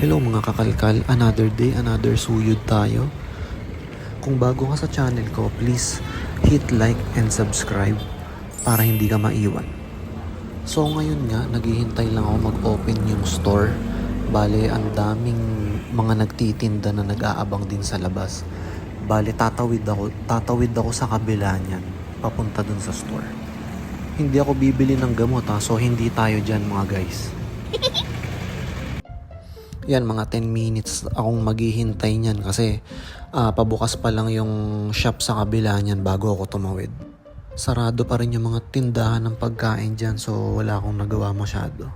Hello mga kakalkal, another day, another suyod tayo. Kung bago ka sa channel ko, please hit like and subscribe para hindi ka maiwan. So ngayon nga, naghihintay lang ako mag-open yung store. Bale, ang daming mga nagtitinda na nag-aabang din sa labas. Bale, tatawid ako sa kabila niyan, papunta dun sa store. Hindi ako bibili ng gamot so hindi tayo dyan mga guys. Yan, mga 10 minutes akong maghihintay niyan kasi pabukas pa lang yung shop sa kabila niyan bago ako tumawid. Sarado pa rin yung mga tindahan ng pagkain dyan so wala akong nagawa masyado.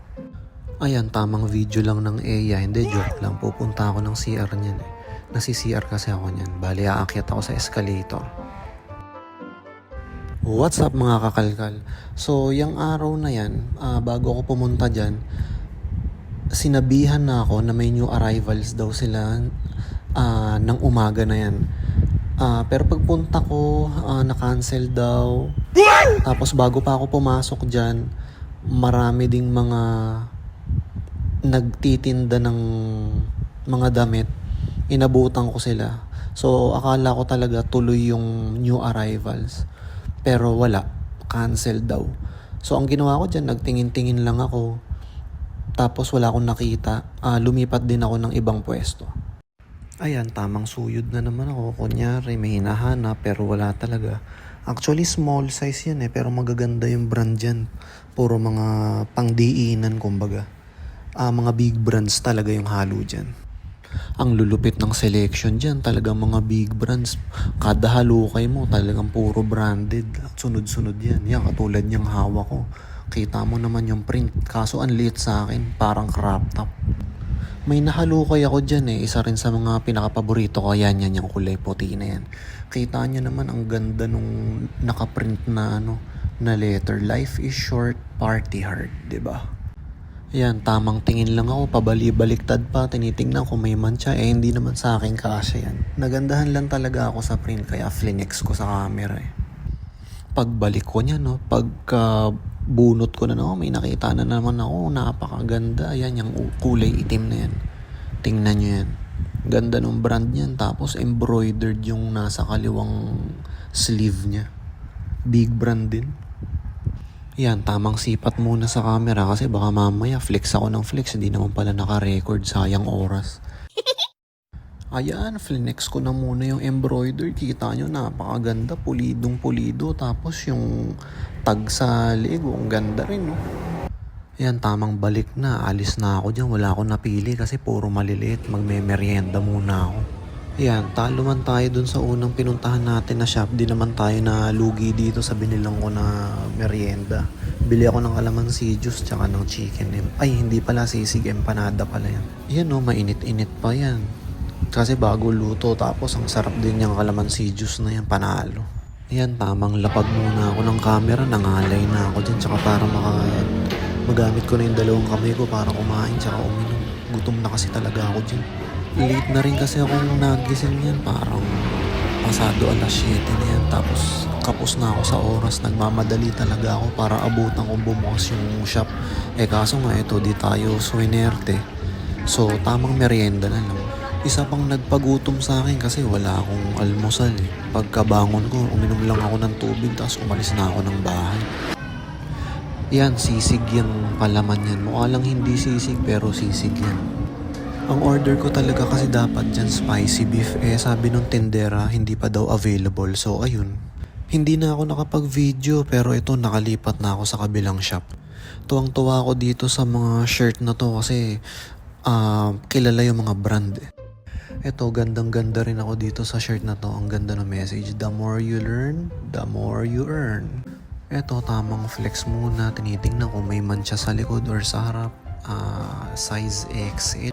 Ayan, tamang video lang ng Eya. Hindi, joke lang. Pupunta ako ng CR niyan eh. Nasi-CR kasi ako niyan. Bali, aakyat ako sa escalator. What's up mga kakalkal? So, yung araw na yan, bago ako pumunta dyan, sinabihan na ako na may new arrivals daw sila ng umaga na yan. Pero pagpunta ko, na-cancel daw. Tapos bago pa ako pumasok dyan, marami ding mga nagtitinda ng mga damit. Inabutan ko sila. So akala ko talaga tuloy yung new arrivals. Pero wala. Cancel daw. So ang ginawa ko dyan, nagtingin-tingin lang ako. Tapos wala akong nakita. Lumipat din ako ng ibang pwesto. Ayan, tamang suyod na naman ako. Kunyari, may hinahanap pero wala talaga. Actually, small size yan pero magaganda yung brand dyan. Puro mga pangdiinan, kumbaga. Mga big brands talaga yung halo dyan. Ang lulupit ng selection dyan, talagang mga big brands. Kada halukay mo, talagang puro branded. At sunod-sunod yan. Yan, katulad niyang hawak ko. Kita mo naman yung print. Kaso ang liit sa akin, parang crop top. May nahalukay ako dyan Isa rin sa mga pinakapaborito ko. Yan yung kulay puti na yan. Kita nyo naman ang ganda nung nakaprint na na letter. Life is short, party hard. Diba? Yan, tamang tingin lang ako. Pabali-baliktad pa. Tinitingnan ko may mancha. Hindi naman sa akin kasya yan. Nagandahan lang talaga ako sa print. Kaya flinex ko sa camera Pagbalik ko niya, pagka bunot ko na may nakita na naman ako, napakaganda. Ayan, yung kulay itim na yan. Tingnan nyo yan. Ganda ng brand niyan. Tapos embroidered yung nasa kaliwang sleeve niya. Big brand din. Yan, tamang sipat muna sa camera kasi baka mamaya flex ako ng flex. Hindi naman pala naka-record, sayang oras. Ayan, flinex ko na muna yung embroider. Kita nyo, napakaganda. Pulidong pulido. Tapos yung tag sa leeg, ang ganda rin, Ayan, tamang balik na. Alis na ako dyan. Wala akong napili kasi puro maliliit. Magme-merienda muna ako. Ayan, talo man tayo dun sa unang pinuntahan natin na shop. Di naman tayo na lugi dito sa binilang ko na merienda. Bili ako ng calamansi juice tsaka ng chicken. Ay, hindi pala sisig. Empanada pala yan. Ayan mainit-init pa yan. Kasi bago luto, tapos ang sarap din yung calamansi juice na yan, panalo. Ayan, tamang lapag muna ako ng camera, nangalay na ako dyan, tsaka para magamit ko na yung dalawang kamay ko para kumain, tsaka uminom. Gutom na kasi talaga ako dyan. Late na rin kasi akong nagising yan, parang pasado alas 7 na yan, tapos kapos na ako sa oras, nagmamadali talaga ako para abutan ko bumukas yung shop. Kaso nga ito, di tayo swinerte. So, tamang merienda na lang. Isa pang nagpagutom sa akin kasi wala akong almusal Pagkabangon ko, uminom lang ako ng tubig tapos umalis na ako ng bahay. Yan, sisig yung palaman yan. Mukha lang hindi sisig pero sisig yan. Ang order ko talaga kasi dapat dyan spicy beef. Sabi nung tindera hindi pa daw available. So ayun, hindi na ako nakapag-video pero ito nakalipat na ako sa kabilang shop. Tuwang-tuwa ako dito sa mga shirt na to kasi kilala yung mga brand Ito, gandang-ganda rin ako dito sa shirt na to. Ang ganda ng message. The more you learn, the more you earn. Ito, tamang flex muna. Tinitingnan kung may mancha sa likod or sa harap. Size X.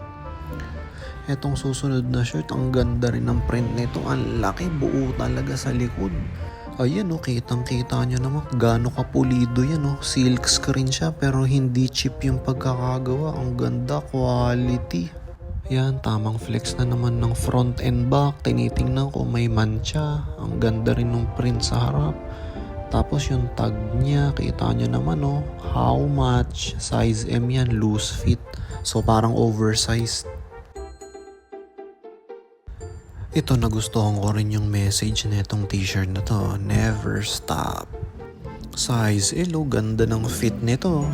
Etong susunod na shirt, ang ganda rin ng print nito. Ang laki, buo talaga sa likod. Ayan kitang-kita nyo naman. Gaano kapulido yan Silk screen siya pero hindi cheap yung pagkakagawa. Ang ganda, quality. Yan, tamang flex na naman ng front and back. Tinitingnan ko may mancha. Ang ganda rin ng print sa harap. Tapos yung tag niya, kita nyo naman how much. Size M yan, loose fit. So parang oversized. Ito, nagustuhan ko rin yung message na itong t-shirt na to. Never stop. Size L, oh, ganda ng fit nito.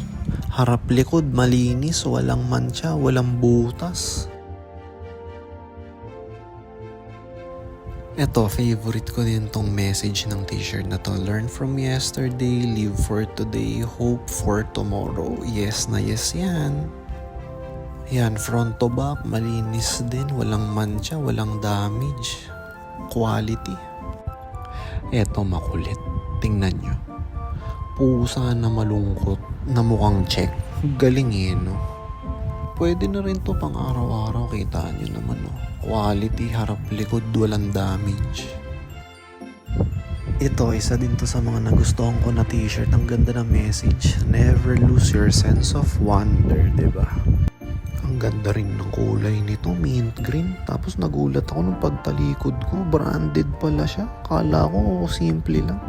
Harap likod, malinis, walang mancha, walang butas. Eto, favorite ko din tong message ng t-shirt na to. Learn from yesterday, live for today, hope for tomorrow. Yes na yes yan. Yan, front to back, malinis din, walang mancha, walang damage. Quality. Eto, makulit. Tingnan nyo. Pusa na malungkot na mukhang check. Galing eh, no? Pwede na rin to pang araw-araw, kita nyo naman, no? Quality, harap likod, walang damage. Ito, isa din to sa mga nagustuhan ko na t-shirt. Ang ganda ng message. Never lose your sense of wonder, diba? Ang ganda rin ng kulay nito, mint green. Tapos nagulat ako nung pagtalikod ko, branded pala siya. Kala ko simple lang.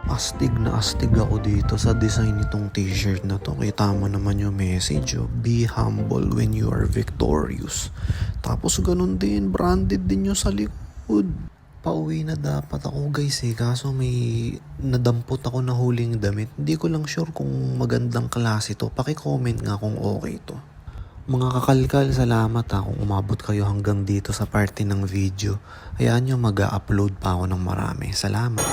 Astig na astig ako dito sa design nitong t-shirt na to. Kita mo naman yung message, oh. Be humble when you are victorious. Tapos ganun din, branded din yung sa likod. Pauwi na dapat ako guys kaso may nadampot ako na huling damit. Hindi ko lang sure kung magandang klase to. Paki-comment nga kung okay to. Mga kakalkal, salamat kung umabot kayo hanggang dito sa parte ng video. Hayaan nyo mag-upload pa ako ng marami. Salamat.